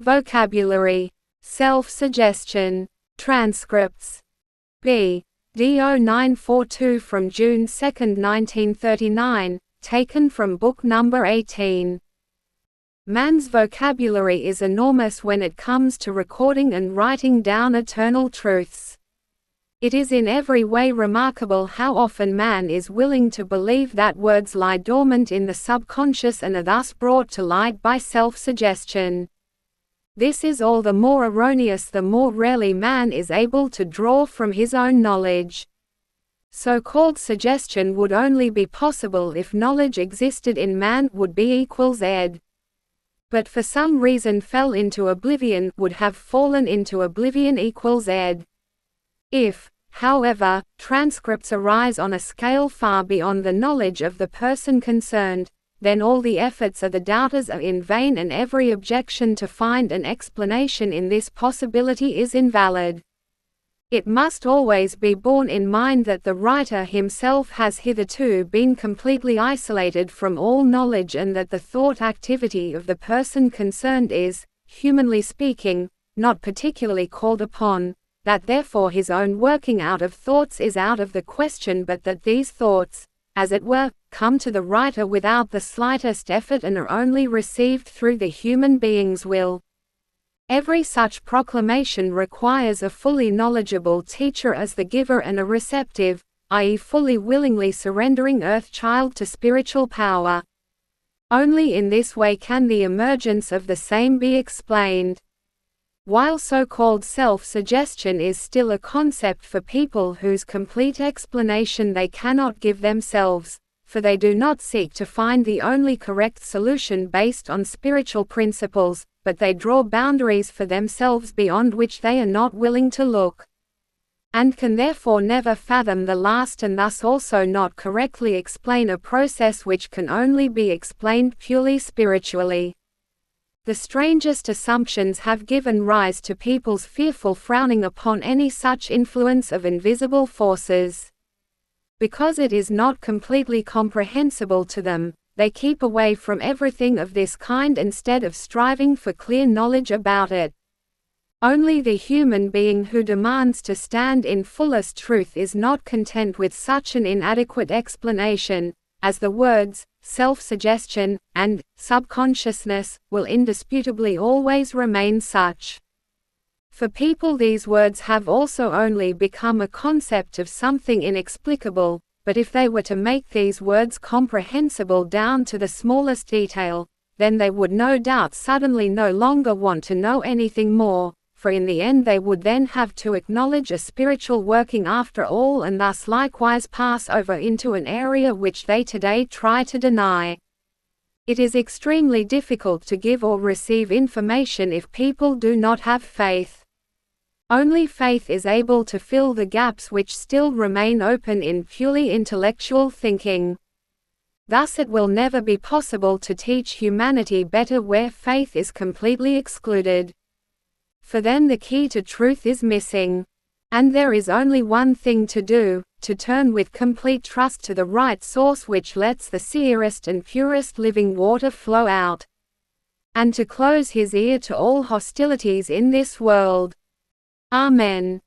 Vocabulary. Self-suggestion. Transcripts. BD0942 from June 2, 1939, taken from book number 18. Man's vocabulary is enormous when it comes to recording and writing down eternal truths. It is in every way remarkable how often man is willing to believe that words lie dormant in the subconscious and are thus brought to light by self-suggestion. This is all the more erroneous the more rarely man is able to draw from his own knowledge. So-called suggestion would only be possible if knowledge existed in man would be equals ed. But for some reason fell into oblivion would have fallen into oblivion equals ed. If, however, transcripts arise on a scale far beyond the knowledge of the person concerned, then all the efforts of the doubters are in vain and every objection to find an explanation in this possibility is invalid. It must always be borne in mind that the writer himself has hitherto been completely isolated from all knowledge and that the thought activity of the person concerned is, humanly speaking, not particularly called upon, that therefore his own working out of thoughts is out of the question, but that these thoughts, as it were, come to the writer without the slightest effort and are only received through the human being's will. Every such proclamation requires a fully knowledgeable teacher as the giver and a receptive, i.e. fully willingly surrendering earth-child to spiritual power. Only in this way can the emergence of the same be explained. While so-called self-suggestion is still a concept for people whose complete explanation they cannot give themselves, for they do not seek to find the only correct solution based on spiritual principles, but they draw boundaries for themselves beyond which they are not willing to look, and can therefore never fathom the last and thus also not correctly explain a process which can only be explained purely spiritually. The strangest assumptions have given rise to people's fearful frowning upon any such influence of invisible forces. Because it is not completely comprehensible to them, they keep away from everything of this kind instead of striving for clear knowledge about it. Only the human being who demands to stand in fullest truth is not content with such an inadequate explanation, as the words, self-suggestion, and subconsciousness, will indisputably always remain such. For people these words have also only become a concept of something inexplicable, but if they were to make these words comprehensible down to the smallest detail, then they would no doubt suddenly no longer want to know anything more, for in the end they would then have to acknowledge a spiritual working after all and thus likewise pass over into an area which they today try to deny. It is extremely difficult to give or receive information if people do not have faith. Only faith is able to fill the gaps which still remain open in purely intellectual thinking. Thus it will never be possible to teach humanity better where faith is completely excluded. For then the key to truth is missing. And there is only one thing to do, to turn with complete trust to the right source which lets the seerest and purest living water flow out. And to close his ear to all hostilities in this world. Amen.